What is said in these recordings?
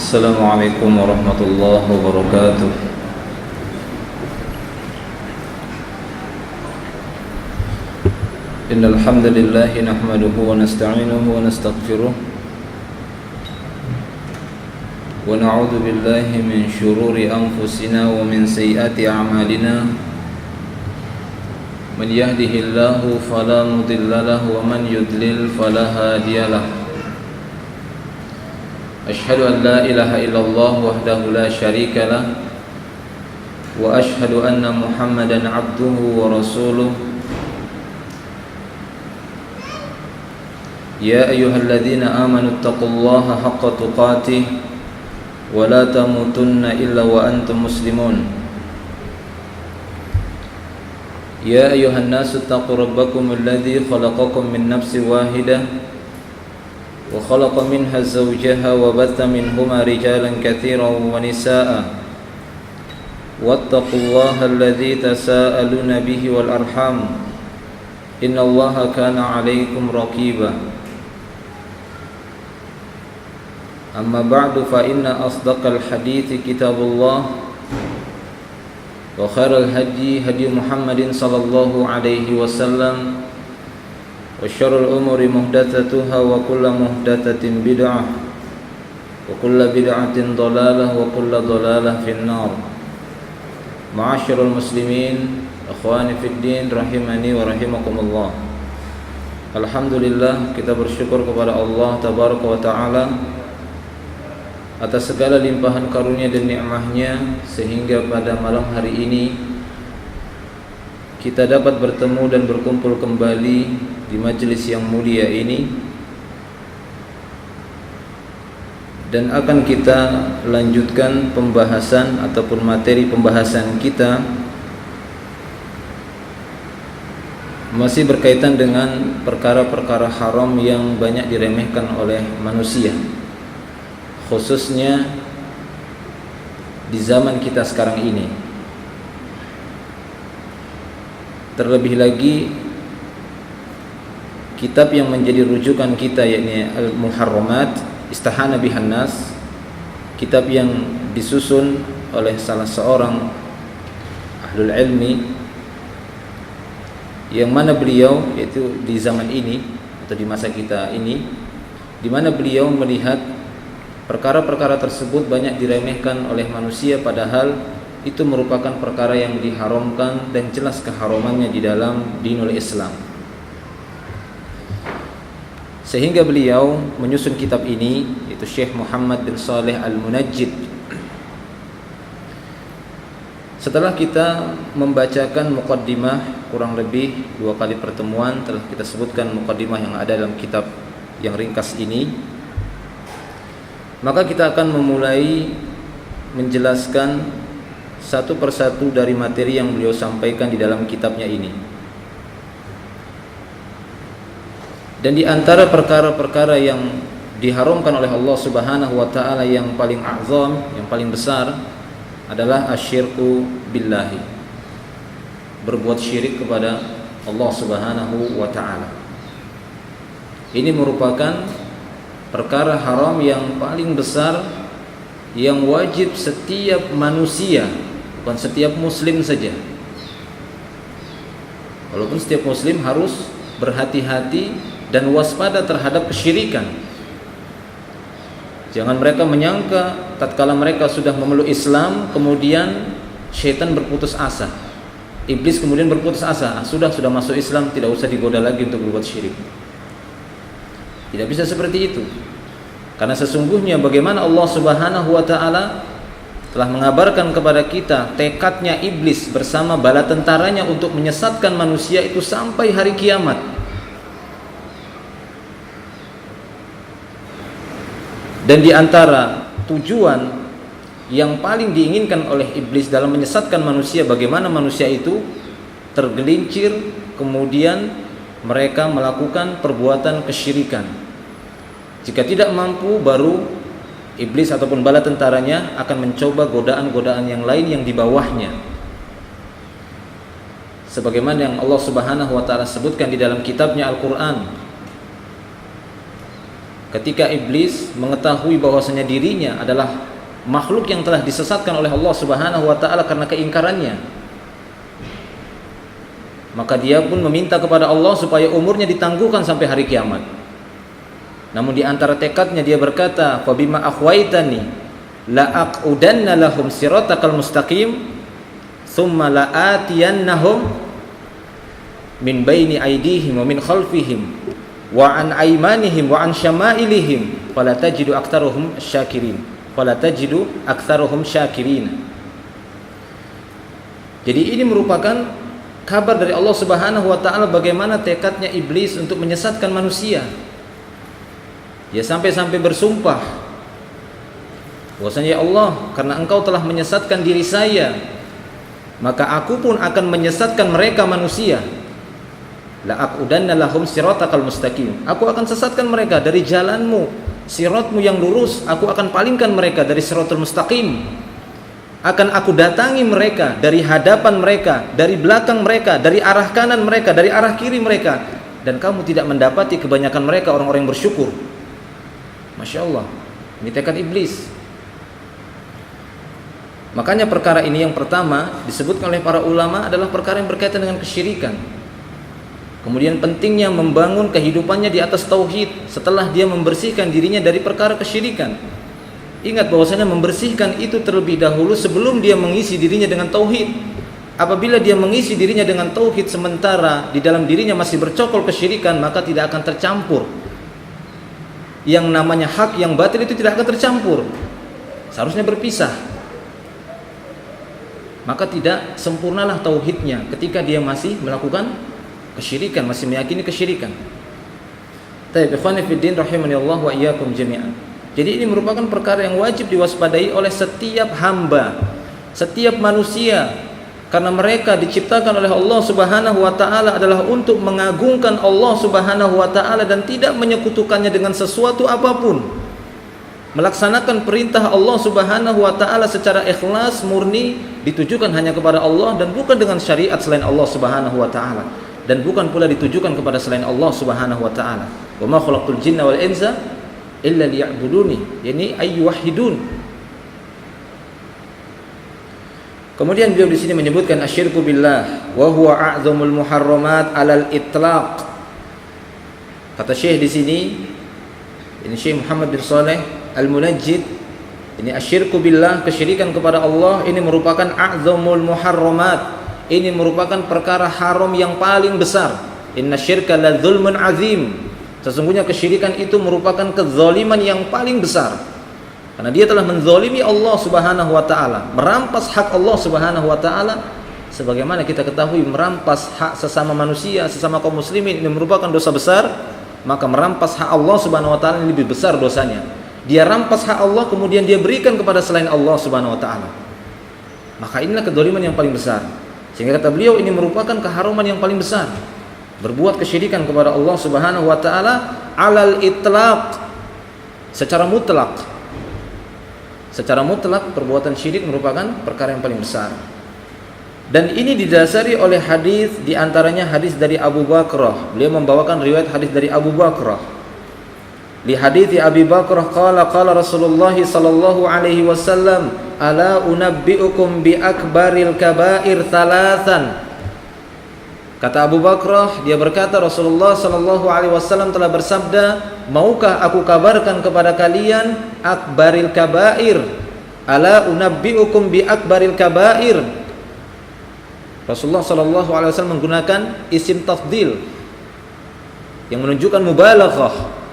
Assalamualaikum warahmatullahi wabarakatuh. Innal hamdalillah nahmaduhu wa nasta'inuhu wa nastaghfiruh wa na'udzu billahi min shururi anfusina wa min sayyiati a'malina. Man yahdihillahu fala mudilla lahu wa man yudlil fala hadiya lahu. Ashhadu an la ilaha illallah wahdahu la syarika lah wa ashhadu anna Muhammadan abduhu wa rasuluh. Ya ayyuhalladzina amanu taqullaha haqqa tuqatih wa la tamutunna illa wa antum muslimun. Ya ayyuhan nasu taqu rabbakum alladzi khalaqakum min nafsin wahidah wa khalaqa minha zawjaha wa batha minhuma rijalan katsiran wa nisaa'a wattaqullaha alladzi tasaaluna bihi wal arham innallaha kana 'alaikum raqiba. Amma ba'du fa inna asdaqal hadithi kitabullah wa khairal hadi hadi Muhammadin sallallahu alaihi wasallam wa syarrul umuri muhdatsatuha wa kullu muhdatsatin bid'ah wa kullu bid'atin dhalalah wa kullu dhalalah finnar. Ma'asyiral muslimin, akhwani fid din rahimani wa rahimakumullah. Alhamdulillah, kita bersyukur kepada Allah tabaraka wa taala atas segala limpahan karunia dan nikmahnya, sehingga pada malam hari ini kita dapat bertemu dan berkumpul kembali di majelis yang mulia ini, dan akan kita lanjutkan pembahasan ataupun materi pembahasan kita masih berkaitan dengan perkara-perkara haram yang banyak diremehkan oleh manusia, khususnya di zaman kita sekarang ini. Terlebih lagi kitab yang menjadi rujukan kita, yakni Al-Muharramat Istahana bihan Nas, kitab yang disusun oleh salah seorang ahlul ilmi, yang mana beliau, yaitu di zaman ini atau di masa kita ini, di mana beliau melihat perkara-perkara tersebut banyak diremehkan oleh manusia, padahal itu merupakan perkara yang diharamkan dan jelas keharamannya di dalam dinul Islam. Sehingga beliau menyusun kitab ini, yaitu Syekh Muhammad bin Shalih Al-Munajjid. Setelah kita membacakan muqaddimah, kurang lebih 2 kali pertemuan telah kita sebutkan muqaddimah yang ada dalam kitab yang ringkas ini, maka kita akan memulai menjelaskan satu persatu dari materi yang beliau sampaikan di dalam kitabnya ini. Dan di antara perkara-perkara yang diharamkan oleh Allah Subhanahu wa taala yang paling azam, yang paling besar adalah asyirku billahi, berbuat syirik kepada Allah Subhanahu wa taala. Ini merupakan perkara haram yang paling besar, yang wajib setiap manusia, bukan setiap muslim saja. Walaupun setiap muslim harus berhati-hati dan waspada terhadap kesyirikan. Jangan mereka menyangka tatkala mereka sudah memeluk Islam, kemudian syaitan berputus asa, iblis kemudian berputus asa, sudah masuk Islam, tidak usah digoda lagi untuk berbuat syirik. Tidak bisa seperti itu. Karena sesungguhnya bagaimana Allah Subhanahu wa taala telah mengabarkan kepada kita tekadnya iblis bersama bala tentaranya untuk menyesatkan manusia itu sampai hari kiamat. Dan di antara tujuan yang paling diinginkan oleh iblis dalam menyesatkan manusia, bagaimana manusia itu tergelincir, kemudian mereka melakukan perbuatan kesyirikan. Jika tidak mampu, baru iblis ataupun bala tentaranya akan mencoba godaan-godaan yang lain yang di bawahnya. Sebagaimana yang Allah Subhanahu wa taala sebutkan di dalam kitabnya Al-Qur'an. ketika iblis mengetahui bahwasanya dirinya adalah makhluk yang telah disesatkan oleh Allah Subhanahu wa taala karena keingkarannya, maka dia pun meminta kepada Allah supaya umurnya ditangguhkan sampai hari kiamat. Namun di antara tekadnya dia berkata, "Fa bima akhwaitani la aqudanna lahum siratakal mustaqim thumma la atiyannahum min baini aydihim wa min khalfihim wa an aymanihim wa an syama'ilihim fala tajidu aktsaruhum syakirin fala tajidu aktsaruhum syakirin." Jadi ini merupakan kabar dari Allah Subhanahu wa taala bagaimana tekadnya iblis untuk menyesatkan manusia. Dia sampai-sampai bersumpah bahwasanya, "Ya Allah, karena Engkau telah menyesatkan diri saya, maka aku pun akan menyesatkan mereka manusia. La aqudanna lahum siratakal mustaqim." Aku akan sesatkan mereka dari jalanmu, siratmu yang lurus, aku akan palingkan mereka dari siratul mustaqim. Akan aku datangi mereka dari hadapan mereka, dari belakang mereka, dari arah kanan mereka, dari arah kiri mereka, dan kamu tidak mendapati kebanyakan mereka orang-orang yang bersyukur. Masya Allah, ini tekad iblis. Makanya perkara ini yang pertama disebutkan oleh para ulama adalah perkara yang berkaitan dengan kesyirikan. Kemudian pentingnya membangun kehidupannya di atas tauhid setelah dia membersihkan dirinya dari perkara kesyirikan. Ingat bahwasanya membersihkan itu terlebih dahulu sebelum dia mengisi dirinya dengan tauhid. Apabila dia mengisi dirinya dengan tauhid sementara di dalam dirinya masih bercokol kesyirikan, maka tidak akan tercampur. Yang namanya hak yang batil itu tidak akan tercampur. Seharusnya berpisah. Maka tidak sempurnalah tauhidnya ketika dia masih melakukan kesyirikan, masih meyakini kesyirikan. Taib ikhwani fid din rahimani Allah wa iyyakum jami'an. Jadi ini merupakan perkara yang wajib diwaspadai oleh setiap hamba, setiap manusia, karena mereka diciptakan oleh Allah Subhanahu wa taala adalah untuk mengagungkan Allah Subhanahu wa taala dan tidak menyekutukannya dengan sesuatu apapun. Melaksanakan perintah Allah Subhanahu wa taala secara ikhlas murni ditujukan hanya kepada Allah dan bukan dengan syariat selain Allah Subhanahu wa taala, dan bukan pula ditujukan kepada selain Allah Subhanahu wa taala. Wa ma khalaqtul jinna wal insa illa liya'buduni, yani ayyuhidun. Kemudian beliau di sini menyebutkan asyirku billah wa huwa a'zamul muharramat 'alal itlaq. Kata Syekh di sini, ini Syekh Muhammad bin Shalih Al-Munajjid, ini asyirku billah, kesyirikan kepada Allah, ini merupakan a'zamul muharramat. Ini merupakan perkara haram yang paling besar. Inna syirka la dzulmun azim. Sesungguhnya kesyirikan itu merupakan kezaliman yang paling besar. Karena dia telah menzalimi Allah Subhanahu wa taala, merampas hak Allah Subhanahu wa taala. Sebagaimana kita ketahui, merampas hak sesama manusia, sesama kaum muslimin ini merupakan dosa besar, maka merampas hak Allah Subhanahu wa taala ini lebih besar dosanya. Dia rampas hak Allah kemudian dia berikan kepada selain Allah Subhanahu wa taala. Maka inilah kezaliman yang paling besar. Sehingga kata beliau ini merupakan keharuman yang paling besar. Berbuat kesyirikan kepada Allah Subhanahu wa taala alal itlaq, secara mutlak. Secara mutlak perbuatan syirik merupakan perkara yang paling besar. Dan ini didasari oleh hadis, di antaranya hadis dari Abu Bakrah. Beliau membawakan riwayat hadis dari Abu Bakrah. Li hadithi Abi Bakrah qala qala Rasulullah sallallahu alaihi wasallam, ala unabbiukum bi akbaril kabair thalathan. Kata Abu Bakrah, dia berkata Rasulullah sallallahu alaihi wasallam telah bersabda, maukah aku kabarkan kepada kalian akbaril kabair? Ala unabbiukum bi akbaril kabair. Rasulullah sallallahu alaihi wasallam menggunakan isim tafdil yang menunjukkan mubalaghah.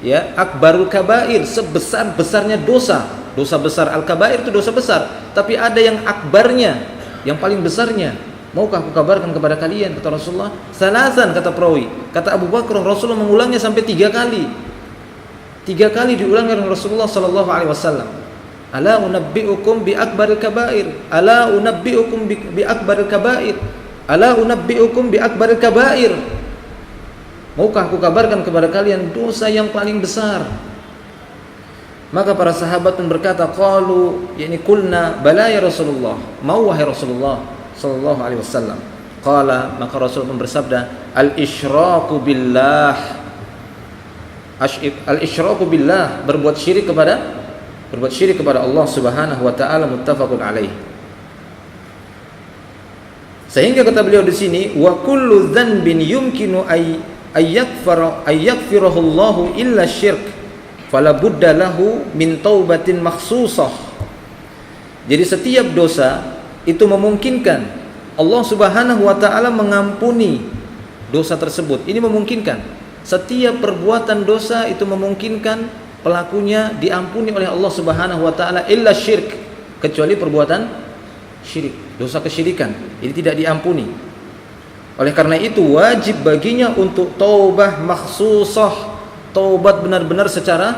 Ya, akbarul kabair, sebesar-besarnya dosa. Dosa besar, al-kabair itu dosa besar, tapi ada yang akbarnya, yang paling besarnya. Maukah aku kabarkan kepada kalian, kata Rasulullah. Salasan, kata perawi. Kata Abu Bakar, Rasulullah mengulangnya sampai 3 kali. 3 kali diulang oleh Rasulullah sallallahu alaihi wasallam. Ala unabbiukum bi akbaril kabair. Ala unabbiukum bi akbaril kabair. Ala unabbiukum bi akbaril kabair. Maukah aku kabarkan kepada kalian dosa yang paling besar? Maka para sahabat pun berkata, qalu, yakni kulna bala ya Rasulullah. Mau wahai Rasulullah sallallahu alaihi wasallam. Qala, maka Rasul pun bersabda, al-isyraku billah. Al-isyraku billah, berbuat syirik kepada Allah Subhanahu wa taala, muttafaqun alaih. Sehingga kata beliau di sini, wa kullu dzanbin yumkinu ayyakfirahu Allahu illa syirk fala budda lahu min taubatin makhsusah. Jadi setiap dosa itu memungkinkan Allah Subhanahu wa taala mengampuni dosa tersebut. Ini memungkinkan. Setiap perbuatan dosa itu memungkinkan pelakunya diampuni oleh Allah Subhanahu wa taala illa syirk, kecuali perbuatan syirik, dosa kesyirikan. Ini tidak diampuni. Oleh karena itu wajib baginya untuk taubah makhsusah, taubat benar-benar secara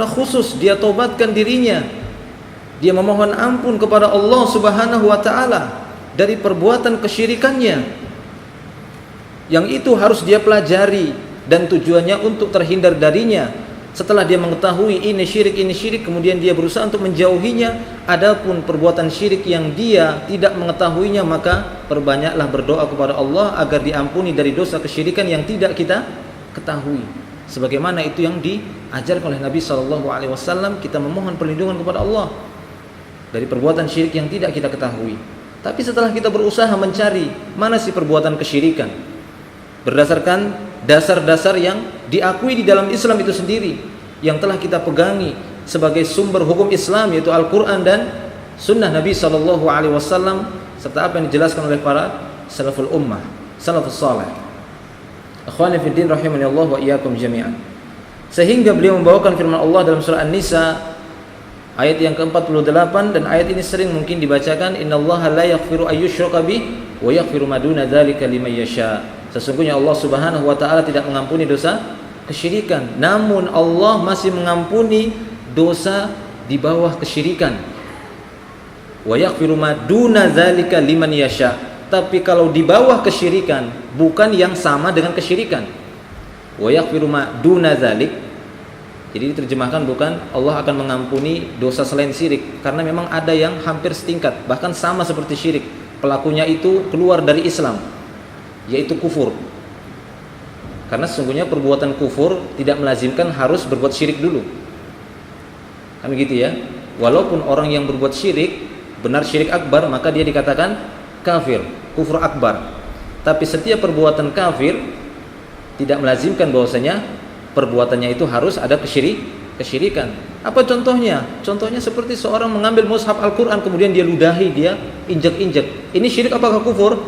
khusus. Dia taubatkan dirinya. Dia memohon ampun kepada Allah Subhanahu wa taala dari perbuatan kesyirikannya. Yang itu harus dia pelajari dan tujuannya untuk terhindar darinya. Setelah dia mengetahui ini syirik, kemudian dia berusaha untuk menjauhinya. Adapun perbuatan syirik yang dia tidak mengetahuinya, maka perbanyaklah berdoa kepada Allah agar diampuni dari dosa kesyirikan yang tidak kita ketahui. Sebagaimana itu yang diajarkan oleh Nabi SAW, kita memohon perlindungan kepada Allah dari perbuatan syirik yang tidak kita ketahui. Tapi setelah kita berusaha mencari mana sih perbuatan kesyirikan, berdasarkan dasar-dasar yang diakui di dalam Islam itu sendiri, yang telah kita pegangi sebagai sumber hukum Islam, yaitu Al-Quran dan Sunnah Nabi SAW, serta apa yang dijelaskan oleh para salaful ummah, salafus salih. Akhwani fiddin rahimani Allah wa iyyakum jami'an. Sehingga beliau membawakan firman Allah dalam surah An-Nisa ayat yang ke-48, dan ayat ini sering mungkin dibacakan, innallaha la yaghfiru ayyushraka bih wa yaghfiru ma duna dzalika liman yasha. Sesungguhnya Allah Subhanahu wa taala tidak mengampuni dosa kesyirikan, namun Allah masih mengampuni dosa di bawah kesyirikan. Wa yaghfiru ma duna dzalika liman yasha. Tapi kalau di bawah kesyirikan, bukan yang sama dengan kesyirikan. Wa yaghfiru ma duna dzalik, jadi diterjemahkan bukan Allah akan mengampuni dosa selain syirik, karena memang ada yang hampir setingkat, bahkan sama seperti syirik. Pelakunya itu keluar dari Islam, yaitu kufur. Karena sesungguhnya perbuatan kufur tidak melazimkan harus berbuat syirik dulu. Kan begitu ya. Walaupun orang yang berbuat syirik, benar syirik akbar, maka dia dikatakan kafir, kufur akbar. Tapi setiap perbuatan kafir tidak melazimkan bahwasanya perbuatannya itu harus ada kesyirikan. Apa contohnya? Contohnya seperti seorang mengambil mushaf Al-Quran, kemudian dia ludahi, dia injek-injek. Ini syirik apakah kufur?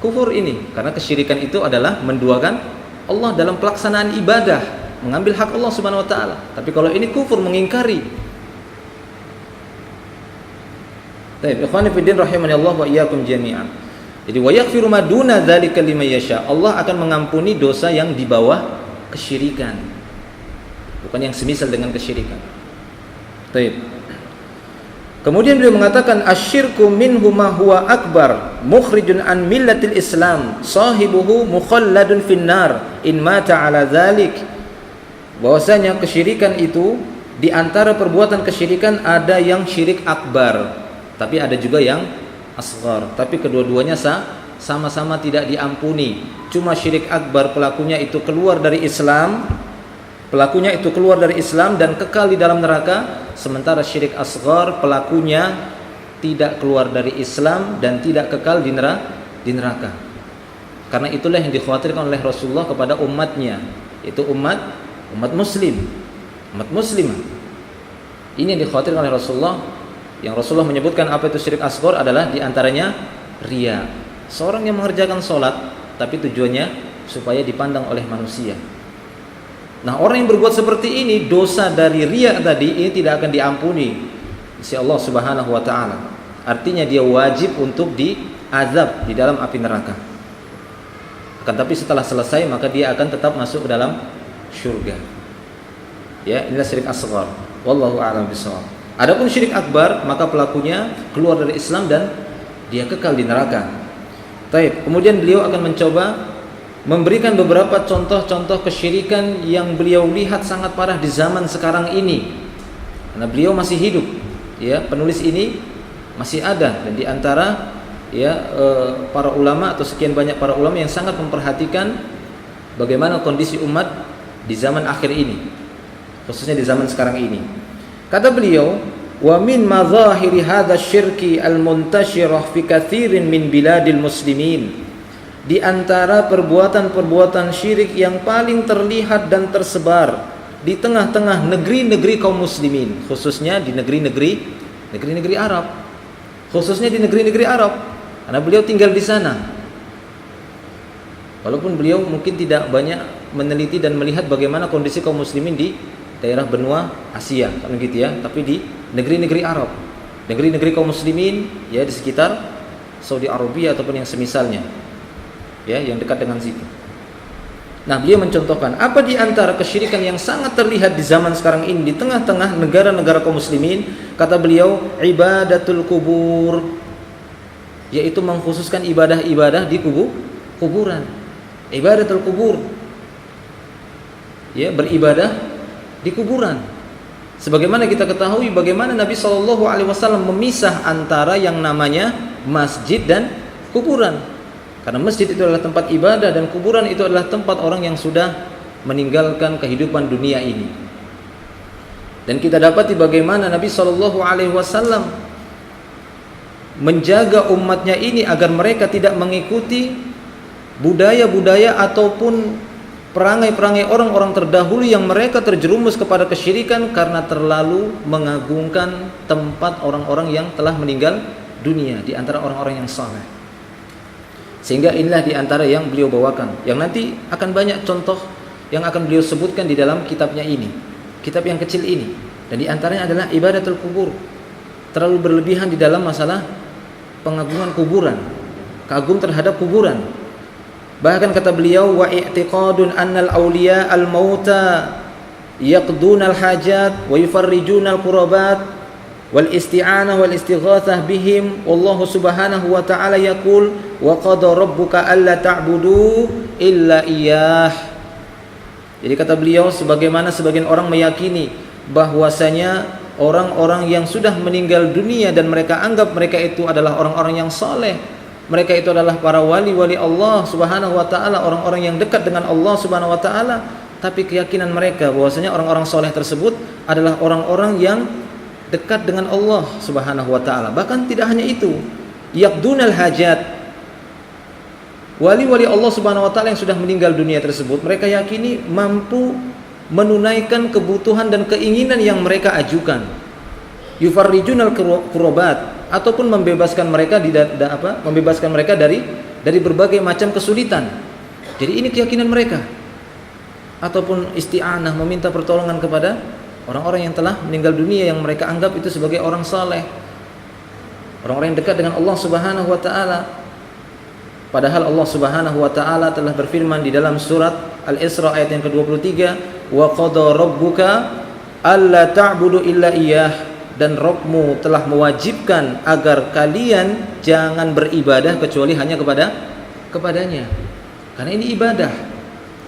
Kufur ini, karena kesyirikan itu adalah menduakan Allah dalam pelaksanaan ibadah, mengambil hak Allah Subhanahu wa taala. Tapi kalau ini kufur, mengingkari. Baik, ikhwani fiddin rahimani Allah wa iyyakum jami'an. Jadi wa yaghfiru ma duna dzalika liman yasha. Allah akan mengampuni dosa yang di bawah kesyirikan, bukan yang semisal dengan kesyirikan. Baik. Kemudian beliau mengatakan asyirku minhu ma huwa akbar mukhrijun an millatil Islam sahibuhu mukhalladun finnar in mata ala dzalik. Bahwasanya kesyirikan itu di antara perbuatan kesyirikan ada yang syirik akbar, tapi ada juga yang asghar. Tapi kedua-duanya sama-sama tidak diampuni. Cuma syirik akbar pelakunya itu keluar dari Islam, dan kekal di dalam neraka. Sementara syirik asghar pelakunya tidak keluar dari Islam dan tidak kekal di neraka. Karena itulah yang dikhawatirkan oleh Rasulullah kepada umatnya, yaitu umat muslim, umat muslimah. Ini yang dikhawatirkan oleh Rasulullah. Yang Rasulullah menyebutkan apa itu syirik asghar adalah diantaranya riya. Seorang yang mengerjakan sholat tapi tujuannya supaya dipandang oleh manusia. Nah, orang yang berbuat seperti ini, dosa dari riya tadi ini tidak akan diampuni oleh Allah Subhanahu wa taala. Artinya dia wajib untuk diazab di dalam api neraka. Akan tapi setelah selesai maka dia akan tetap masuk ke dalam surga. Ya, inilah syirik asghar. Wallahu a'lam bishawab. Adapun syirik akbar, maka pelakunya keluar dari Islam dan dia kekal di neraka. Baik, kemudian beliau akan mencoba memberikan beberapa contoh-contoh kesyirikan yang beliau lihat sangat parah di zaman sekarang ini. Karena beliau masih hidup, ya, penulis ini masih ada, dan di antara para ulama atau sekian banyak para ulama yang sangat memperhatikan bagaimana kondisi umat di zaman akhir ini, khususnya di zaman sekarang ini. Kata beliau, wa min madzahiri hadza syirki al-muntashirah fi katsirin min biladil muslimin. Di antara perbuatan-perbuatan syirik yang paling terlihat dan tersebar di tengah-tengah negeri-negeri kaum muslimin, khususnya di negeri-negeri Arab. Khususnya di negeri-negeri Arab, karena beliau tinggal di sana. Walaupun beliau mungkin tidak banyak meneliti dan melihat bagaimana kondisi kaum muslimin di daerah benua Asia, kan gitu ya, tapi di negeri-negeri Arab, negeri-negeri kaum muslimin ya di sekitar Saudi Arabia ataupun yang semisalnya, ya, yang dekat dengan situ. Nah, beliau mencontohkan apa di antara kesyirikan yang sangat terlihat di zaman sekarang ini di tengah-tengah negara-negara kaum muslimin. Kata beliau, ibadatul kubur, yaitu mengkhususkan ibadah-ibadah di kuburan. Ibadatul kubur, ya, beribadah di kuburan. Sebagaimana kita ketahui bagaimana Nabi SAW memisah antara yang namanya masjid dan kuburan. Karena masjid itu adalah tempat ibadah dan kuburan itu adalah tempat orang yang sudah meninggalkan kehidupan dunia ini. Dan kita dapati bagaimana Nabi SAW menjaga umatnya ini agar mereka tidak mengikuti budaya-budaya ataupun perangai-perangai orang-orang terdahulu yang mereka terjerumus kepada kesyirikan karena terlalu mengagungkan tempat orang-orang yang telah meninggal dunia di antara orang-orang yang saleh. Sehingga inilah di antara yang beliau bawakan, yang nanti akan banyak contoh yang akan beliau sebutkan di dalam kitabnya ini, kitab yang kecil ini. Dan di antaranya adalah ibadatul kubur, terlalu berlebihan di dalam masalah pengagungan kuburan, kagum terhadap kuburan. Bahkan kata beliau, wa i'tiqadun annal awliya al-mauta yaqdunal hajat wa yufarrijunal qurabat wal isti'anah wal istighatsah bihim, wallahu subhanahu wa ta'ala yaqul wa qada rabbuka alla ta'budu illa iyyah. Jadi kata beliau, sebagaimana sebagian orang meyakini bahwasanya orang-orang yang sudah meninggal dunia dan mereka anggap mereka itu adalah orang-orang yang saleh, mereka itu adalah para wali-wali Allah subhanahu wa ta'ala, orang-orang yang dekat dengan Allah subhanahu wa ta'ala, tapi keyakinan mereka bahwasanya orang-orang saleh tersebut adalah orang-orang yang dekat dengan Allah subhanahu wa ta'ala. Bahkan tidak hanya itu, yaqdunal hajat, wali-wali Allah subhanahu wa ta'ala yang sudah meninggal dunia tersebut, mereka yakini mampu menunaikan kebutuhan dan keinginan yang mereka ajukan. Yufarrijunal kurobat, ataupun membebaskan mereka membebaskan mereka dari berbagai macam kesulitan. Jadi ini keyakinan mereka. Ataupun isti'anah, meminta pertolongan kepada orang-orang yang telah meninggal dunia yang mereka anggap itu sebagai orang saleh, orang-orang yang dekat dengan Allah subhanahu wa ta'ala. Padahal Allah subhanahu wa ta'ala telah berfirman di dalam surat Al-Isra ayat yang ke-23, wa qada rabbuka alla ta'budu illa iyyah, dan Rabbmu telah mewajibkan agar kalian jangan beribadah kecuali hanya kepadanya. Karena ini ibadah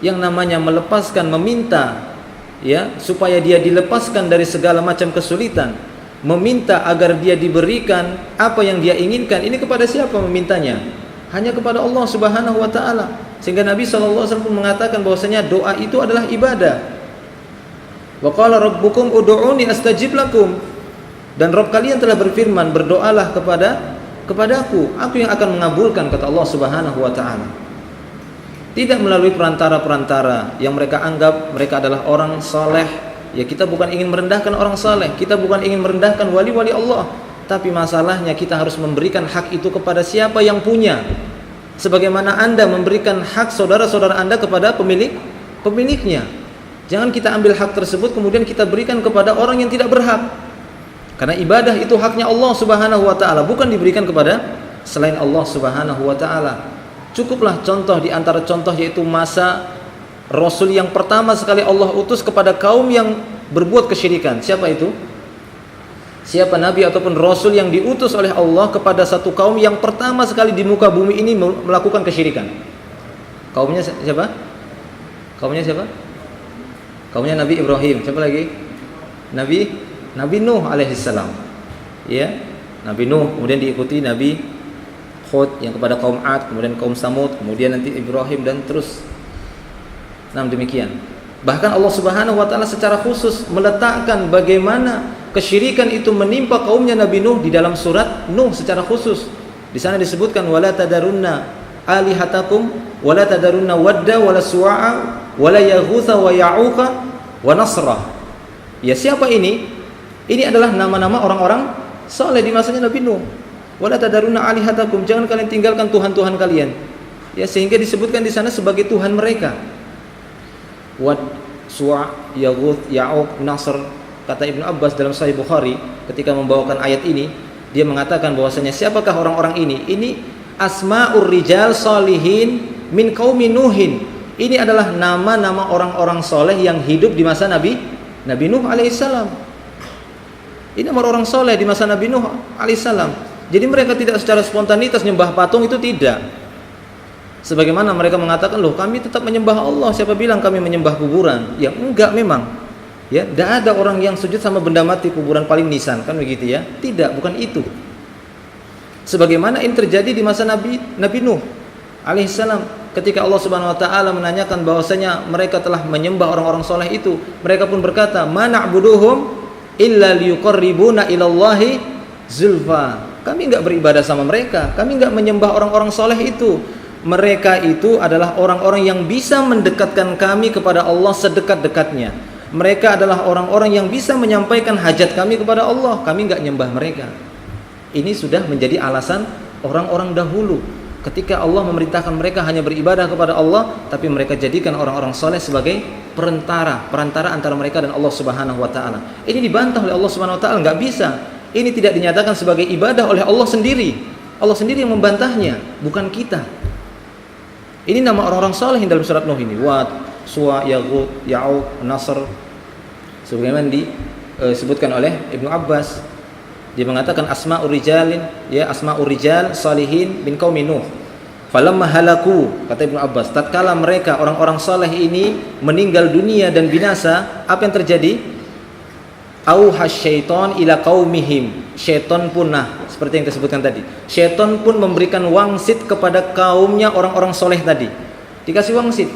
yang namanya melepaskan, meminta, ya, supaya dia dilepaskan dari segala macam kesulitan, meminta agar dia diberikan apa yang dia inginkan. Ini kepada siapa memintanya? Hanya kepada Allah subhanahu wa ta'ala. Sehingga Nabi SAW mengatakan bahwasanya doa itu adalah ibadah. Wa qala rabbukum ud'uni astajib lakum, dan Rabb kalian telah berfirman, berdoalah kepadaku, aku yang akan mengabulkan, kata Allah subhanahu wa ta'ala. Tidak melalui perantara-perantara yang mereka anggap mereka adalah orang saleh. Ya, kita bukan ingin merendahkan orang saleh, kita bukan ingin merendahkan wali-wali Allah, tapi masalahnya kita harus memberikan hak itu kepada siapa yang punya. Sebagaimana Anda memberikan hak saudara-saudara Anda kepada pemiliknya. Jangan kita ambil hak tersebut kemudian kita berikan kepada orang yang tidak berhak. Karena ibadah itu haknya Allah subhanahu wa ta'ala, bukan diberikan kepada selain Allah subhanahu wa ta'ala. Cukuplah contoh di antara contoh, yaitu masa Rasul yang pertama sekali Allah utus kepada kaum yang berbuat kesyirikan. Siapa itu? Siapa Nabi ataupun Rasul yang diutus oleh Allah kepada satu kaum yang pertama sekali di muka bumi ini melakukan kesyirikan? Kaumnya siapa? Kaumnya siapa? Kaumnya Nabi Ibrahim. Siapa lagi? Nabi Nuh alaihissalam. Ya, Nabi Nuh, kemudian diikuti Nabi Hud yang kepada kaum Ad, kemudian kaum Samud, kemudian nanti Ibrahim, dan terus Nah, demikian. Bahkan Allah Subhanahu wa taala secara khusus meletakkan bagaimana kesyirikan itu menimpa kaumnya Nabi Nuh di dalam surat Nuh secara khusus. Di sana disebutkan wala tadarunna alihatakum wala tadarunna wadda wala suwa'a wala yaghutsa wa ya'uqa wa nasra. Ya, siapa ini? Ini adalah nama-nama orang-orang saleh di masanya Nabi Nuh. Wala tadarunna alihatakum, jangan kalian tinggalkan tuhan-tuhan kalian. Ya, sehingga disebutkan di sana sebagai tuhan mereka. Wad, Suwa, Yaghut, Ya'uq, Nasr. Kata Ibnu Abbas dalam Sahih Bukhari ketika membawakan ayat ini, dia mengatakan bahwasanya siapakah orang-orang ini? Ini asma'ur rijal salihin min qaumi Nuhin. Ini adalah nama-nama orang-orang soleh yang hidup di masa Nabi Nuh alaihissalam. Ini nama orang soleh di masa Nabi Nuh alaihissalam. Jadi mereka tidak secara spontanitas nyembah patung, itu tidak. Sebagaimana mereka mengatakan, loh kami tetap menyembah Allah, siapa bilang kami menyembah kuburan? Ya enggak memang. Ya, tidak ada orang yang sujud sama benda mati, kuburan paling nisan, kan begitu ya? Tidak, bukan itu. Sebagaimana ini terjadi di masa Nabi Nuh alaihissalam, ketika Allah Subhanahu wa taala menanyakan bahwasanya mereka telah menyembah orang-orang soleh itu, mereka pun berkata, "Ma na'buduhum illa liyuqarribuna ilallahi zulfa." Kami enggak beribadah sama mereka, kami enggak menyembah orang-orang soleh itu. Mereka itu adalah orang-orang yang bisa mendekatkan kami kepada Allah sedekat-dekatnya. Mereka adalah orang-orang yang bisa menyampaikan hajat kami kepada Allah. Kami enggak nyembah mereka. Ini sudah menjadi alasan orang-orang dahulu. Ketika Allah memerintahkan mereka hanya beribadah kepada Allah, tapi mereka jadikan orang-orang soleh sebagai perantara antara mereka dan Allah Subhanahu wa taala. Ini dibantah oleh Allah Subhanahu wa taala, enggak bisa. Ini tidak dinyatakan sebagai ibadah oleh Allah sendiri. Allah sendiri yang membantahnya, bukan kita. Ini nama orang-orang saleh dalam surat Nuh ini. Wad, Suwa, Yaghut, Ya'uq, Nasr. Sebagaimana disebutkan oleh Ibnu Abbas. Dia mengatakan asma'ur rijalin, ya asma'ur rijal salihin bin qaumi Nuh. Falamma halaku, kata Ibnu Abbas, tatkala mereka orang-orang saleh ini meninggal dunia dan binasa, apa yang terjadi? Auha syaitan ila qaumihim. Syaitan pun, nah seperti yang disebutkan tadi, syaitan pun memberikan wangsit kepada kaumnya orang-orang soleh tadi. Dikasih wangsit,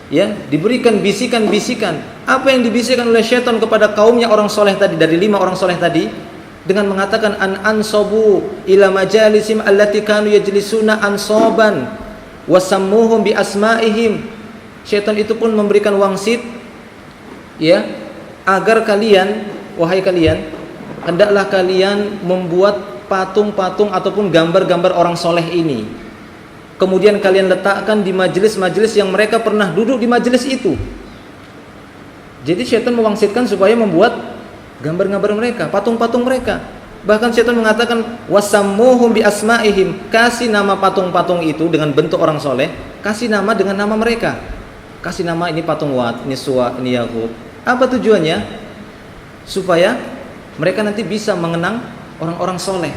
ya, diberikan bisikan-bisikan. Apa yang dibisikkan oleh syaitan kepada kaumnya orang soleh tadi, dari 5 orang soleh tadi, dengan mengatakan ansabu ila majalisim allati kanu yajlisuna ansaban wasammuhum bi asma'ihim. Syaitan itu pun memberikan wangsit, ya, agar kalian, wahai kalian, hendaklah kalian membuat patung-patung ataupun gambar-gambar orang soleh ini. Kemudian kalian letakkan di majelis-majelis yang mereka pernah duduk di majelis itu. Jadi syaitan mewangsitkan supaya membuat gambar-gambar mereka, patung-patung mereka. Bahkan syaitan mengatakan wasammuhum bi asma'ihim, kasih nama patung-patung itu dengan bentuk orang soleh, kasih nama dengan nama mereka. Kasih nama ini patung Wat, ini Suwa, ini Yaghut. Apa tujuannya? Supaya mereka nanti bisa mengenang orang-orang soleh.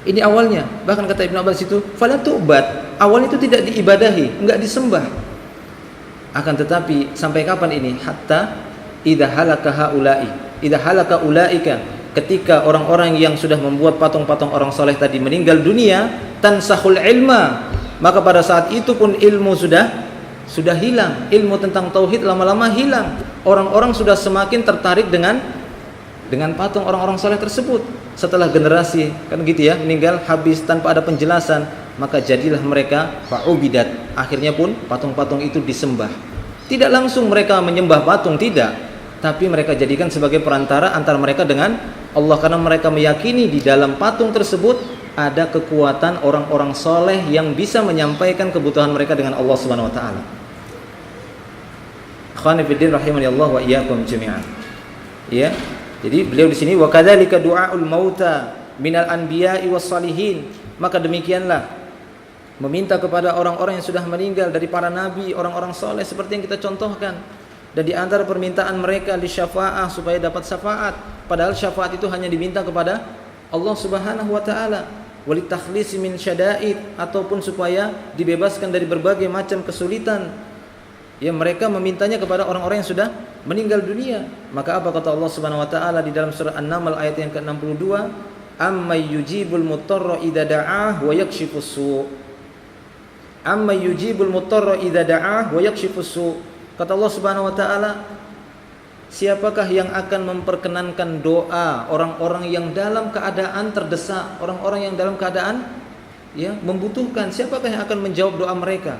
Ini awalnya. Bahkan kata Ibnu Abbas itu, fala tu'bad. Awalnya itu tidak diibadahi, enggak disembah. Akan tetapi sampai kapan ini? Hatta idza halaka haula'i, idza halaka ulaika. Ketika orang-orang yang sudah membuat patung-patung orang soleh tadi meninggal dunia, tansahul ilma. Maka pada saat itu pun ilmu sudah hilang. Ilmu tentang tauhid lama-lama hilang. Orang-orang sudah semakin tertarik dengan patung orang-orang soleh tersebut. Setelah generasi kan gitu ya, meninggal habis tanpa ada penjelasan, maka jadilah mereka fa'ubidat. Akhirnya pun patung-patung itu disembah. Tidak langsung mereka menyembah patung, tidak, tapi mereka jadikan sebagai perantara antara mereka dengan Allah, karena mereka meyakini di dalam patung tersebut ada kekuatan orang-orang soleh yang bisa menyampaikan kebutuhan mereka dengan Allah Subhanahu wa taala. Akhwani fiddin rahimani Allah wa iyyakum jami'an. Ya. Jadi beliau di sini wa kadzalika du'aul mauta minal anbiya'i was salihin. Maka demikianlah meminta kepada orang-orang yang sudah meninggal dari para nabi, orang-orang soleh seperti yang kita contohkan. Dan di antara permintaan mereka li syafa'ah, supaya dapat syafaat. Padahal syafaat itu hanya diminta kepada Allah Subhanahu wa taala. Walit takhlis min syada'id, ataupun supaya dibebaskan dari berbagai macam kesulitan. Ya, mereka memintanya kepada orang-orang yang sudah meninggal dunia. Maka apa kata Allah Subhanahu wa taala di dalam surah An-Naml ayat yang ke-62? Amman yujibul mutarra idza da'ah wa yakshifus su'. Amman yujibul mutarra idza da'ah wa yakshifus su'. Kata Allah Subhanahu wa taala, siapakah yang akan memperkenankan doa orang-orang yang dalam keadaan terdesak, orang-orang yang dalam keadaan membutuhkan? Siapakah yang akan menjawab doa mereka?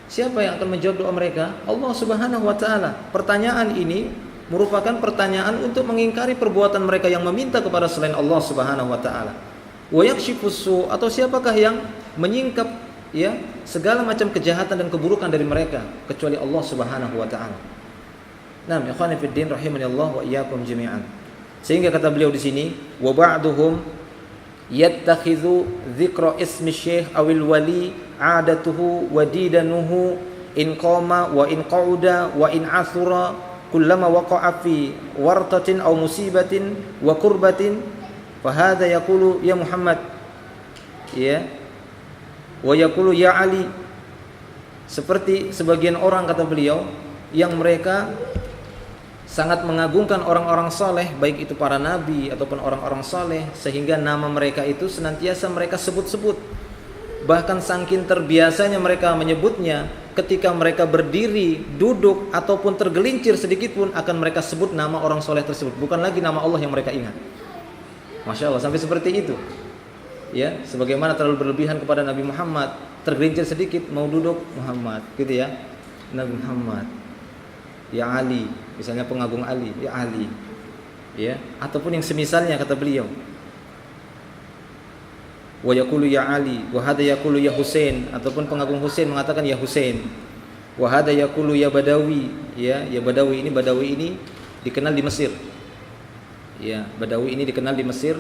Siapa yang akan menjawab doa mereka? Allah Subhanahu wa taala. Pertanyaan ini merupakan pertanyaan untuk mengingkari perbuatan mereka yang meminta kepada selain Allah Subhanahu wa taala. Wa yakshifus su, atau siapakah yang menyingkap segala macam kejahatan dan keburukan dari mereka kecuali Allah Subhanahu wa taala. Nah, ikhwani fid din rahimanillah wa iyyakum jami'an. Sehingga kata beliau di sini, wa ba'duhum yattakhidhu dzikra ismi syekh awil wali 'adatuhu wa didanuhu in qama wa in qa'uda wa in athura kullama waqa'a fi wartatin aw musibatin wa kurbatin fa hadha yaqulu ya Muhammad wa yaqulu ya Ali. Seperti sebagian orang, kata beliau, yang mereka sangat mengagungkan orang-orang soleh, baik itu para nabi ataupun orang-orang soleh, sehingga nama mereka itu senantiasa mereka sebut-sebut. Bahkan saking terbiasanya mereka menyebutnya, ketika mereka berdiri, duduk, ataupun tergelincir sedikit pun akan mereka sebut nama orang soleh tersebut, bukan lagi nama Allah yang mereka ingat. Masya Allah, sampai seperti itu. Sebagaimana terlalu berlebihan kepada Nabi Muhammad, tergelincir sedikit mau duduk Muhammad, gitu ya, Nabi Muhammad, ya Ali, misalnya pengagung Ali, ya Ali, ataupun yang semisalnya, kata beliau, wa yaqulu ya Ali, wa hada yaqulu ya Husain, ataupun pengagung Husain mengatakan ya Husain, wa hada yaqulu ya Badawi, ya Badawi ini dikenal di Mesir. Badawi ini dikenal di Mesir,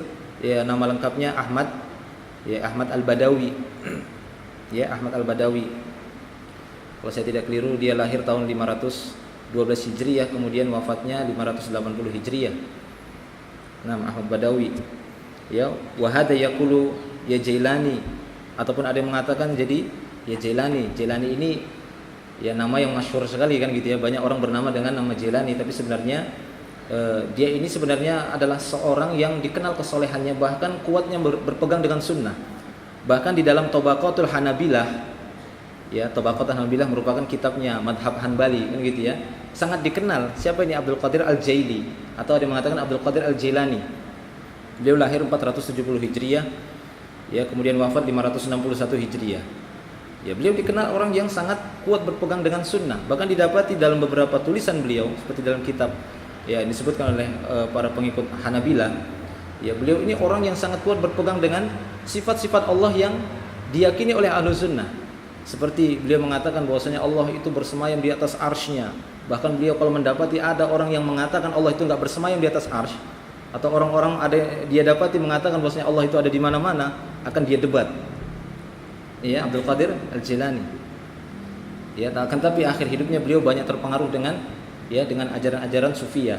nama lengkapnya Ahmad, Ahmad Al-Badawi. Ahmad Al-Badawi. Kalau saya tidak keliru dia lahir tahun 512 Hijriah, kemudian wafatnya 580 Hijriah. Nama Ahmad Badawi. Wa hada yaqulu ya Jailani, ataupun ada yang mengatakan jadi ya Jailani. Jailani ini nama yang masyhur sekali kan gitu ya. Banyak orang bernama dengan nama Jailani, tapi sebenarnya dia ini sebenarnya adalah seorang yang dikenal kesolehannya, bahkan kuatnya berpegang dengan sunnah. Bahkan di dalam Tabaqatul Hanabilah, Tabaqatul Hanabilah merupakan kitabnya madhab Hanbali kan gitu ya, sangat dikenal. Siapa ini? Abdul Qadir Al-Jaili, atau ada yang mengatakan Abdul Qadir Al-Jailani. Beliau lahir 470 Hijriah, kemudian wafat 561 Hijriah. Beliau dikenal orang yang sangat kuat berpegang dengan sunnah. Bahkan didapati dalam beberapa tulisan beliau, seperti dalam kitab disebutkan oleh para pengikut Hanabilah, beliau ini orang yang sangat kuat berpegang dengan sifat-sifat Allah yang diyakini oleh ahlu sunnah. Seperti beliau mengatakan bahwasanya Allah itu bersemayam di atas arsy-Nya. Bahkan beliau kalau mendapati ada orang yang mengatakan Allah itu enggak bersemayam di atas arsy, atau orang-orang dia dapati mengatakan bahwasanya Allah itu ada di mana-mana, akan dia debat. Abdul Qadir Al-Jilani. Akan tapi akhir hidupnya beliau banyak terpengaruh dengan ajaran-ajaran sufiyah,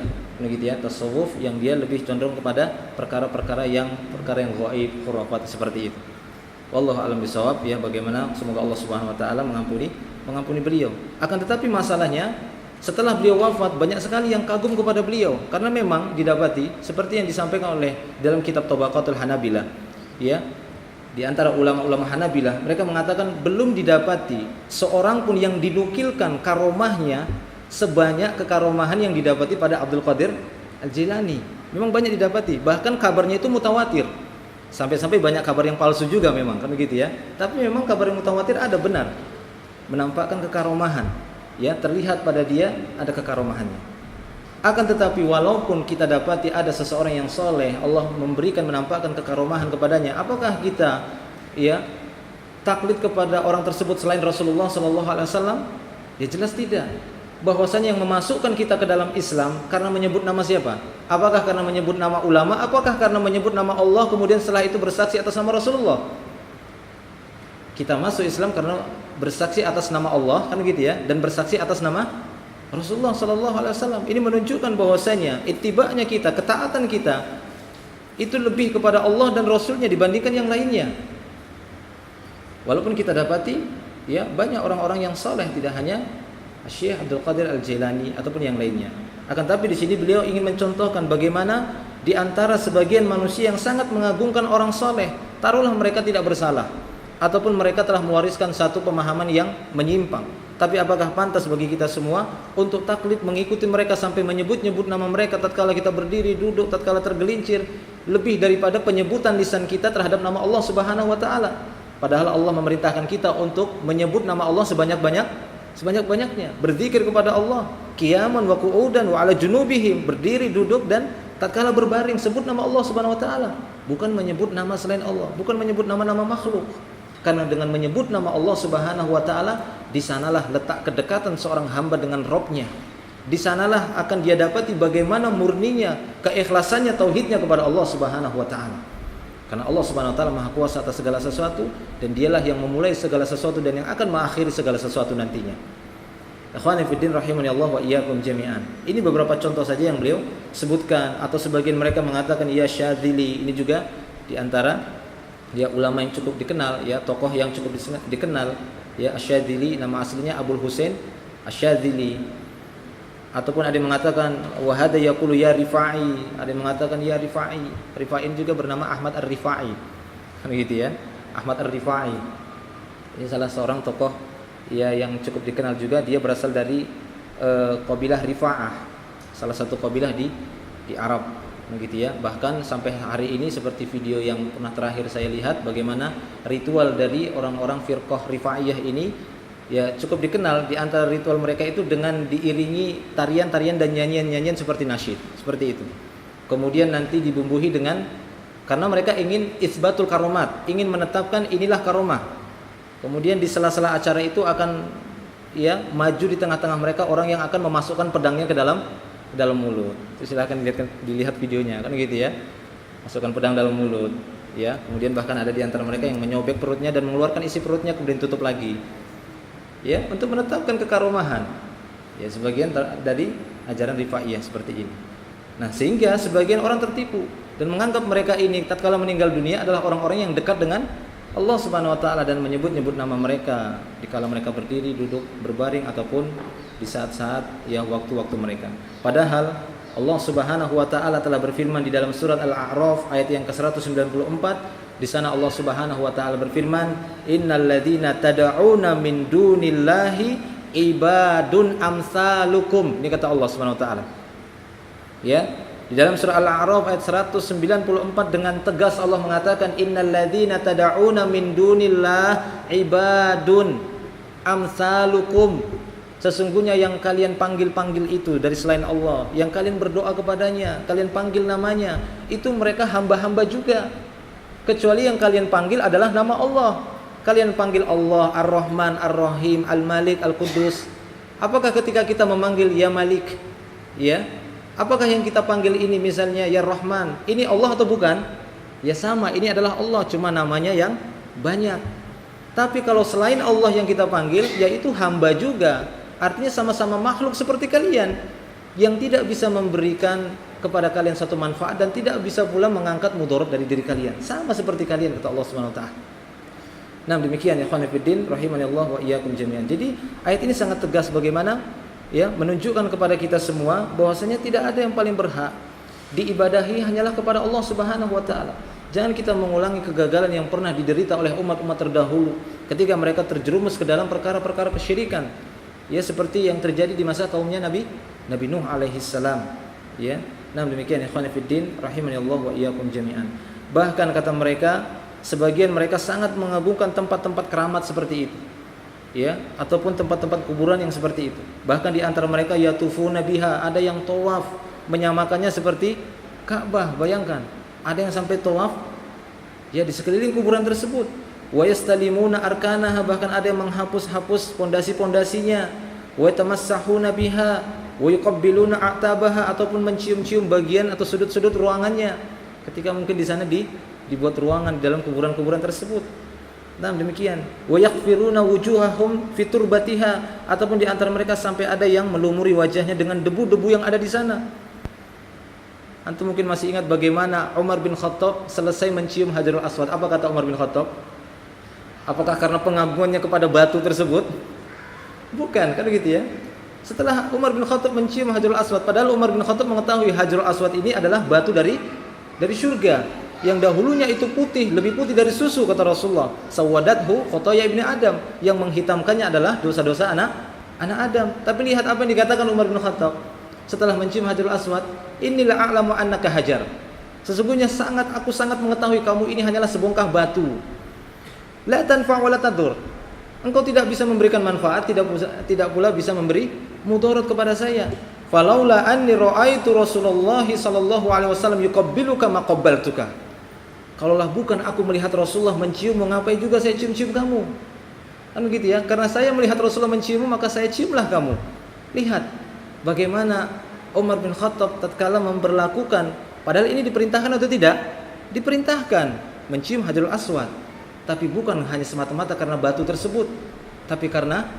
tasawuf, yang dia lebih condong kepada perkara yang ghaib, khurafat seperti itu. Wallahu a'lam bishawab. Bagaimana, semoga Allah Subhanahu wa taala mengampuni beliau. Akan tetapi masalahnya, setelah beliau wafat banyak sekali yang kagum kepada beliau, karena memang didapati seperti yang disampaikan oleh dalam kitab Tabaqatul Hanabilah, di antara ulama-ulama Hanabilah, mereka mengatakan belum didapati seorang pun yang dinukilkan karomahnya sebanyak kekaromahan yang didapati pada Abdul Qadir Al-Jilani. Memang banyak didapati, bahkan kabarnya itu mutawatir. Sampai-sampai banyak kabar yang palsu juga memang, kan begitu ya. Tapi memang kabar yang mutawatir ada benar, menampakkan kekaromahan, terlihat pada dia ada kekaromahannya. Akan tetapi walaupun kita dapati ada seseorang yang soleh, Allah menampakkan kekaromahan kepadanya, apakah kita taklid kepada orang tersebut selain Rasulullah SAW? Jelas tidak. Bahwasanya yang memasukkan kita ke dalam Islam karena menyebut nama siapa? Apakah karena menyebut nama ulama? Apakah karena menyebut nama Allah kemudian setelah itu bersaksi atas nama Rasulullah? Kita masuk Islam karena bersaksi atas nama Allah, kan gitu ya, dan bersaksi atas nama Rasulullah sallallahu alaihi wasallam. Ini menunjukkan bahwasanya ittiba'nya kita, ketaatan kita itu lebih kepada Allah dan Rasulnya dibandingkan yang lainnya. Walaupun kita dapati banyak orang-orang yang saleh, tidak hanya Syekh Abdul Qadir Al-Jilani ataupun yang lainnya. Akan tapi di sini beliau ingin mencontohkan bagaimana di antara sebagian manusia yang sangat mengagungkan orang saleh, taruhlah mereka tidak bersalah ataupun mereka telah mewariskan satu pemahaman yang menyimpang, Tapi apakah pantas bagi kita semua untuk taklid mengikuti mereka sampai menyebut-nyebut nama mereka tatkala kita berdiri, duduk, tatkala tergelincir, lebih daripada penyebutan lisan kita terhadap nama Allah Subhanahu wa taala. Padahal Allah memerintahkan kita untuk menyebut nama Allah sebanyak-banyaknya, berzikir kepada Allah, qiyaman wa qu'udan wa ala junubihim, berdiri, duduk dan tatkala berbaring sebut nama Allah Subhanahu wa taala, bukan menyebut nama selain Allah, bukan menyebut nama-nama makhluk. Karena dengan menyebut nama Allah Subhanahu wa taala, di sanalah letak kedekatan seorang hamba dengan Rabb-nya. Di sanalah akan dia dapati bagaimana murninya, keikhlasannya, tauhidnya kepada Allah Subhanahu wa taala. Karena Allah Subhanahu wa taala Maha Kuasa atas segala sesuatu dan Dialah yang memulai segala sesuatu dan yang akan mengakhiri segala sesuatu nantinya. Ikhwani fiddin rahimani Allah wa iyyakum jami'an. Ini beberapa contoh saja yang beliau sebutkan, atau sebagian mereka mengatakan ya Syadzili. Ini juga di antara ya ulama yang cukup dikenal, ya tokoh yang cukup dikenal, ya Asy-Syadzili, nama aslinya Abul Husain Asy-Syadzili. Ataupun ada yang mengatakan wa hada yaqulu ya Rifai, ada yang mengatakan ya Rifai. Rifai juga bernama Ahmad Ar-Rifai. Kan gitu ya, Ahmad Ar-Rifai. Ini salah seorang tokoh ya yang cukup dikenal juga. Dia berasal dari kabilah Rifa'ah, salah satu kabilah di Arab, begitu ya. Bahkan sampai hari ini seperti video yang pernah terakhir saya lihat, bagaimana ritual dari orang-orang firqah Rifa'iyah ini ya cukup dikenal. Di antara ritual mereka itu dengan diiringi tarian-tarian dan nyanyian-nyanyian seperti nasyid, seperti itu. Kemudian nanti dibumbuhi dengan, karena mereka ingin isbatul karomat, ingin menetapkan inilah karomah. Kemudian di sela-sela acara itu akan ya maju di tengah-tengah mereka orang yang akan memasukkan pedangnya ke dalam mulut. Itu silahkan dilihat videonya, kan gitu ya. Masukkan pedang dalam mulut, ya. Kemudian bahkan ada di antara mereka yang menyobek perutnya dan mengeluarkan isi perutnya kemudian tutup lagi. Ya, untuk menetapkan kekaromahan. Ya, sebagian dari ajaran Rifa'iyah seperti ini. Nah, sehingga sebagian orang tertipu dan menganggap mereka ini tatkala meninggal dunia adalah orang-orang yang dekat dengan Allah Subhanahu wa taala dan menyebut-nyebut nama mereka dikala mereka berdiri, duduk, berbaring ataupun di saat-saat ya waktu-waktu mereka. Padahal Allah Subhanahu wa taala telah berfirman di dalam surat Al-A'raf ayat yang ke-194. Di sana Allah Subhanahu wa taala berfirman, "Innal ladzina tad'una min dunillahi ibadun amsalukum." Ini kata Allah Subhanahu wa taala. Ya, di dalam surah Al-A'raf ayat 194 dengan tegas Allah mengatakan, "Innal ladzina tad'una min dunillah ibadun amsalukum." Sesungguhnya yang kalian panggil-panggil itu dari selain Allah, yang kalian berdoa kepadanya, kalian panggil namanya, itu mereka hamba-hamba juga. Kecuali yang kalian panggil adalah nama Allah. Kalian panggil Allah Ar-Rahman, Ar-Rahim, Al-Malik, Al-Qudus. Apakah ketika kita memanggil ya Malik, ya, apakah yang kita panggil ini misalnya ya Rahman, ini Allah atau bukan? Ya sama, ini adalah Allah, cuma namanya yang banyak. Tapi kalau selain Allah yang kita panggil, yaitu hamba juga. Artinya sama-sama makhluk seperti kalian, yang tidak bisa memberikan kepada kalian satu manfaat dan tidak bisa pula mengangkat mudarat dari diri kalian. Sama seperti kalian, kata Allah Subhanahu wa taala. Nah, demikian ya ikhwan fillah rahimanillah wa iyyakum jami'an. Jadi ayat ini sangat tegas bagaimana ya menunjukkan kepada kita semua bahwasanya tidak ada yang paling berhak diibadahi hanyalah kepada Allah Subhanahu wa taala. Jangan kita mengulangi kegagalan yang pernah diderita oleh umat-umat terdahulu ketika mereka terjerumus ke dalam perkara-perkara kesyirikan. Ya seperti yang terjadi di masa kaumnya Nabi Nuh alaihi salam. Ya. Nah, demikian ikhwan fillah rahimanillah wa iyyakum jami'an. Bahkan kata mereka, sebagian mereka sangat mengagungkan tempat-tempat keramat seperti itu. Ya, ataupun tempat-tempat kuburan yang seperti itu. Bahkan di antara mereka yatufuna biha, ada yang tawaf menyamakannya seperti Ka'bah. Bayangkan, ada yang sampai tawaf ya di sekeliling kuburan tersebut. Wa yastalimuna arkanaha, bahkan ada yang menghapus-hapus pondasi-pondasinya. Wa tamassahuna biha wa yuqabbiluna a'tabaha, ataupun mencium-cium bagian atau sudut-sudut ruangannya ketika mungkin di sana dibuat ruangan di dalam kuburan-kuburan tersebut. Nah, demikian. Wa yaghfiruna wujuhahum fi turbatiha, ataupun di antara mereka sampai ada yang melumuri wajahnya dengan debu-debu yang ada di sana. Antum mungkin masih ingat bagaimana Umar bin Khattab selesai mencium Hajarul Aswad. Apa kata Umar bin Khattab? Apakah karena pengagungannya kepada batu tersebut? Bukan, kan gitu ya. Setelah Umar bin Khattab mencium Hajarul Aswad, padahal Umar bin Khattab mengetahui Hajarul Aswad ini adalah batu dari surga. yang dahulunya itu putih, lebih putih dari susu, kata Rasulullah. Sawadathu khotoya ibni Adam, yang menghitamkannya adalah dosa-dosa anak Adam. Tapi lihat apa yang dikatakan Umar bin Khattab setelah mencium Hajarul Aswad, inilah a'lamu annaka hajar. Sesungguhnya aku sangat mengetahui kamu ini hanyalah sebongkah batu. La tanfa' wa la tadur. Engkau tidak bisa memberikan manfaat, tidak pula bisa memberi mudarat kepada saya. Falaula anni ra'aitu Rasulullah sallallahu alaihi wasallam yuqabbiluka ma qabbaltuka. Kalaulah bukan aku melihat Rasulullah mencium, ngapain juga saya cium-cium kamu? Kan begitu ya? Karena saya melihat Rasulullah menciummu, maka saya ciumlah kamu. Lihat bagaimana Umar bin Khattab tatkala memperlakukan, padahal ini diperintahkan atau tidak? Diperintahkan mencium Hajarul Aswad. Tapi bukan hanya semata-mata karena batu tersebut, tapi karena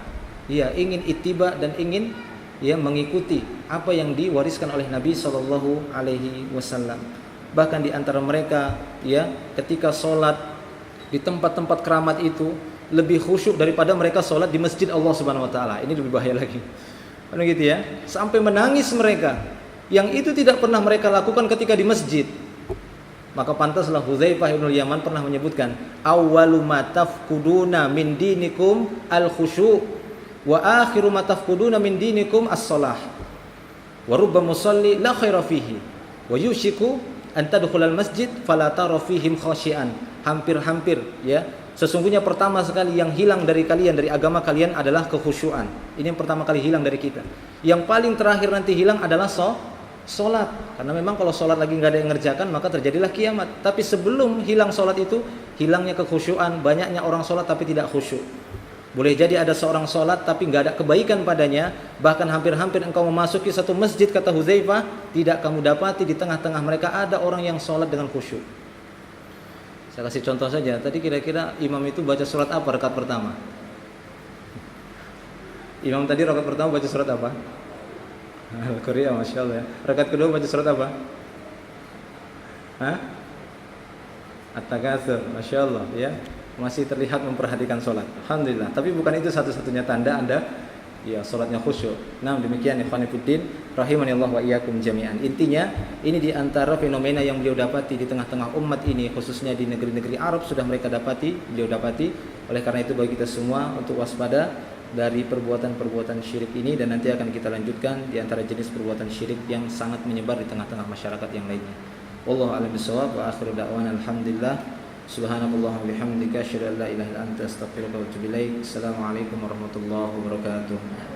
ingin ittiba dan ingin mengikuti apa yang diwariskan oleh Nabi Shallallahu Alaihi Wasallam. Bahkan di antara mereka ketika sholat di tempat-tempat keramat itu lebih khusyuk daripada mereka sholat di masjid Allah Subhanahu Wa Taala. Ini lebih bahaya lagi. Kan gitu ya? Sampai menangis mereka. Yang itu tidak pernah mereka lakukan ketika di masjid. Maka pantaslah Hudzaifah bin Yaman pernah menyebutkan, awwalu ma tafquduna min dinikum al-khusyu' wa akhiru ma tafquduna min dinikum as-shalah. Wa rubba musalli la khaira fihi wa yushiku an tadkhulal masjid fala tara fihim khashian. Hampir-hampir sesungguhnya pertama sekali yang hilang dari kalian, dari agama kalian adalah kekhusyuan. Ini yang pertama kali hilang dari kita. Yang paling terakhir nanti hilang adalah sholat. Karena memang kalau sholat lagi nggak ada yang ngerjakan, maka terjadilah kiamat. Tapi sebelum hilang sholat itu, hilangnya kekhusyuan. Banyaknya orang sholat tapi tidak khusyuk. Boleh jadi ada seorang sholat tapi nggak ada kebaikan padanya. Bahkan hampir-hampir engkau memasuki satu masjid, kata Hudzaifah, tidak kamu dapati di tengah-tengah mereka ada orang yang sholat dengan khusyuk. Saya kasih contoh saja. Tadi kira-kira imam itu baca surat apa rakaat pertama? Imam tadi rakaat pertama baca surat apa? Al-Qur'an, Masya Allah ya. Rakaat kedua baca surat apa? At-Takatsur, Masya Allah ya. Masih terlihat memperhatikan sholat. Alhamdulillah. Tapi bukan itu satu-satunya tanda Anda sholatnya khusyuk. Nah, demikian ikhwan fillah rahimani Allah wa iyyakum jami'an. Intinya ini di antara fenomena yang beliau dapati di tengah-tengah umat ini, khususnya di negeri-negeri Arab sudah beliau dapati. Oleh karena itu bagi kita semua untuk waspada dari perbuatan-perbuatan syirik ini, dan nanti akan kita lanjutkan di antara jenis perbuatan syirik yang sangat menyebar di tengah-tengah masyarakat yang lainnya. Wallahu a'lam bishawab wa akhiru da'wana alhamdulillah. Subhanallah wa bihamdika asyhadu an la ilaha illa anta astaghfiruka wa atubu ilaik. Assalamualaikum warahmatullahi wabarakatuh.